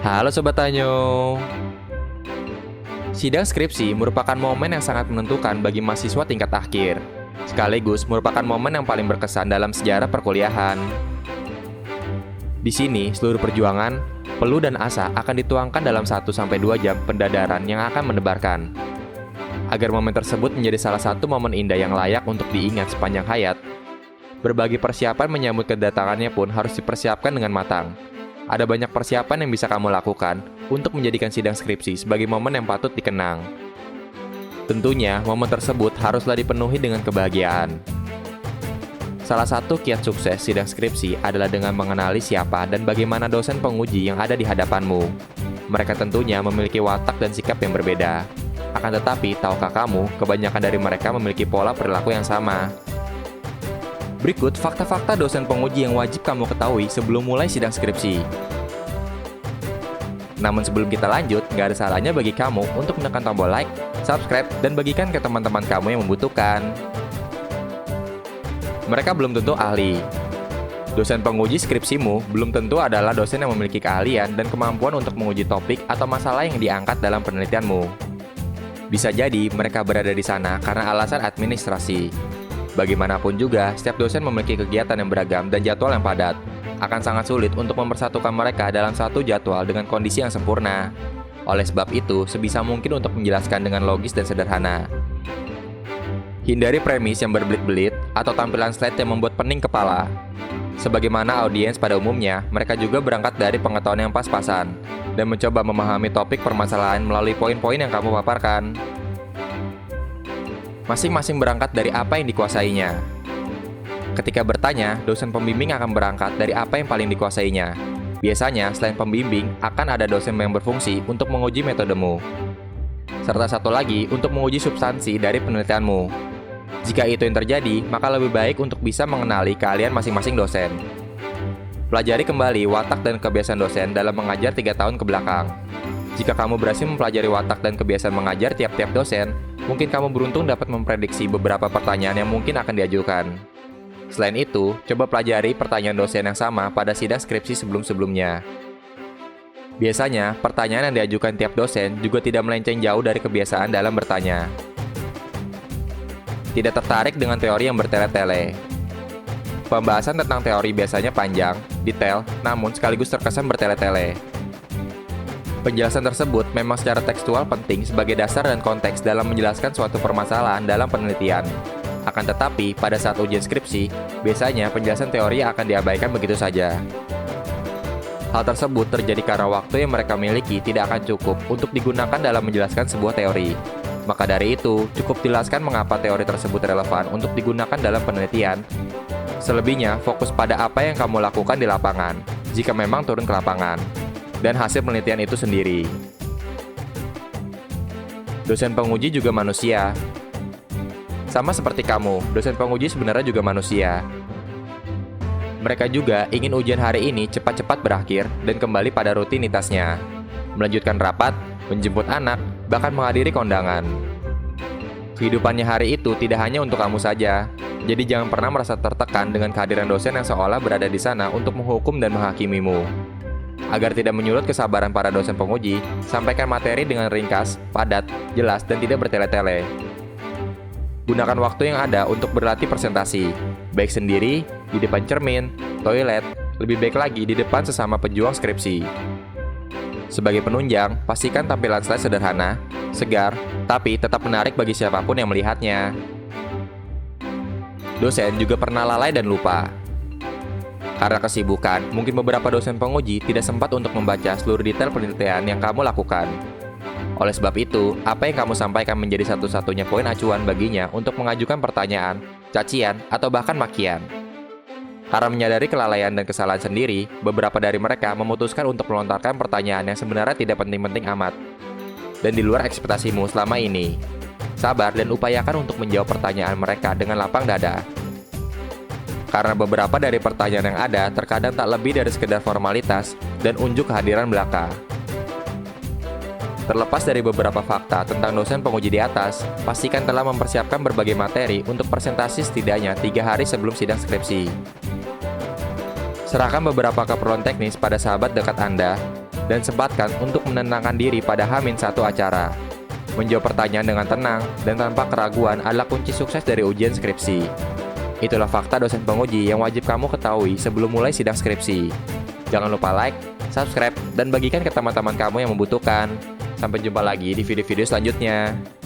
Halo Sobat Tanyo. Sidang skripsi merupakan momen yang sangat menentukan bagi mahasiswa tingkat akhir, sekaligus merupakan momen yang paling berkesan dalam sejarah perkuliahan. Di sini, seluruh perjuangan, peluh dan asa akan dituangkan dalam 1-2 jam pendadaran yang akan mendebarkan. Agar momen tersebut menjadi salah satu momen indah yang layak untuk diingat sepanjang hayat, berbagai persiapan menyambut kedatangannya pun harus dipersiapkan dengan matang. Ada banyak persiapan yang bisa kamu lakukan untuk menjadikan sidang skripsi sebagai momen yang patut dikenang. Tentunya, momen tersebut haruslah dipenuhi dengan kebahagiaan. Salah satu kiat sukses sidang skripsi adalah dengan mengenali siapa dan bagaimana dosen penguji yang ada di hadapanmu. Mereka tentunya memiliki watak dan sikap yang berbeda. Akan tetapi, tahukah kamu, kebanyakan dari mereka memiliki pola perilaku yang sama. Berikut fakta-fakta dosen penguji yang wajib kamu ketahui sebelum mulai sidang skripsi. Namun sebelum kita lanjut, nggak ada salahnya bagi kamu untuk menekan tombol like, subscribe, dan bagikan ke teman-teman kamu yang membutuhkan. Mereka belum tentu ahli. Dosen penguji skripsimu belum tentu adalah dosen yang memiliki keahlian dan kemampuan untuk menguji topik atau masalah yang diangkat dalam penelitianmu. Bisa jadi mereka berada di sana karena alasan administrasi. Bagaimanapun juga, setiap dosen memiliki kegiatan yang beragam dan jadwal yang padat. Akan sangat sulit untuk mempersatukan mereka dalam satu jadwal dengan kondisi yang sempurna. Oleh sebab itu, sebisa mungkin untuk menjelaskan dengan logis dan sederhana. Hindari premis yang berbelit-belit atau tampilan slide yang membuat pening kepala. Sebagaimana audiens pada umumnya, mereka juga berangkat dari pengetahuan yang pas-pasan dan mencoba memahami topik permasalahan melalui poin-poin yang kamu paparkan. Masing-masing berangkat dari apa yang dikuasainya. Ketika bertanya, dosen pembimbing akan berangkat dari apa yang paling dikuasainya. Biasanya, selain pembimbing, akan ada dosen yang berfungsi untuk menguji metodemu. Serta satu lagi untuk menguji substansi dari penelitianmu. Jika itu yang terjadi, maka lebih baik untuk bisa mengenali keahlian masing-masing dosen. Pelajari kembali watak dan kebiasaan dosen dalam mengajar 3 tahun ke belakang. Jika kamu berhasil mempelajari watak dan kebiasaan mengajar tiap-tiap dosen, mungkin kamu beruntung dapat memprediksi beberapa pertanyaan yang mungkin akan diajukan. Selain itu, coba pelajari pertanyaan dosen yang sama pada sidang skripsi sebelum-sebelumnya. Biasanya, pertanyaan yang diajukan tiap dosen juga tidak melenceng jauh dari kebiasaan dalam bertanya. Tidak tertarik dengan teori yang bertele-tele. Pembahasan tentang teori biasanya panjang, detail, namun sekaligus terkesan bertele-tele. Penjelasan tersebut memang secara tekstual penting sebagai dasar dan konteks dalam menjelaskan suatu permasalahan dalam penelitian. Akan tetapi, pada saat ujian skripsi, biasanya penjelasan teori akan diabaikan begitu saja. Hal tersebut terjadi karena waktu yang mereka miliki tidak akan cukup untuk digunakan dalam menjelaskan sebuah teori. Maka dari itu, cukup jelaskan mengapa teori tersebut relevan untuk digunakan dalam penelitian. Selebihnya, fokus pada apa yang kamu lakukan di lapangan, jika memang turun ke lapangan, dan hasil penelitian itu sendiri. Dosen penguji juga manusia. Sama seperti kamu, dosen penguji sebenarnya juga manusia. Mereka juga ingin ujian hari ini cepat-cepat berakhir dan kembali pada rutinitasnya. Melanjutkan rapat, menjemput anak, bahkan menghadiri kondangan. Kehidupannya hari itu tidak hanya untuk kamu saja. Jadi jangan pernah merasa tertekan dengan kehadiran dosen yang seolah berada di sana untuk menghukum dan menghakimimu. Agar tidak menyulut kesabaran para dosen penguji, sampaikan materi dengan ringkas, padat, jelas, dan tidak bertele-tele. Gunakan waktu yang ada untuk berlatih presentasi, baik sendiri, di depan cermin, toilet, lebih baik lagi di depan sesama pejuang skripsi. Sebagai penunjang, pastikan tampilan slide sederhana, segar, tapi tetap menarik bagi siapapun yang melihatnya. Dosen juga pernah lalai dan lupa. Karena kesibukan, mungkin beberapa dosen penguji tidak sempat untuk membaca seluruh detail penelitian yang kamu lakukan. Oleh sebab itu, apa yang kamu sampaikan menjadi satu-satunya poin acuan baginya untuk mengajukan pertanyaan, cacian, atau bahkan makian. Karena menyadari kelalaian dan kesalahan sendiri, beberapa dari mereka memutuskan untuk melontarkan pertanyaan yang sebenarnya tidak penting-penting amat dan di luar ekspektasimu selama ini. Sabar dan upayakan untuk menjawab pertanyaan mereka dengan lapang dada. Karena beberapa dari pertanyaan yang ada terkadang tak lebih dari sekedar formalitas dan unjuk kehadiran belaka. Terlepas dari beberapa fakta tentang dosen penguji di atas, pastikan telah mempersiapkan berbagai materi untuk presentasi setidaknya 3 hari sebelum sidang skripsi. Serahkan beberapa keperluan teknis pada sahabat dekat Anda, dan sempatkan untuk menenangkan diri pada H-1 acara. Menjawab pertanyaan dengan tenang dan tanpa keraguan adalah kunci sukses dari ujian skripsi. Itulah fakta dosen penguji yang wajib kamu ketahui sebelum mulai sidang skripsi. Jangan lupa like, subscribe, dan bagikan ke teman-teman kamu yang membutuhkan. Sampai jumpa lagi di video-video selanjutnya.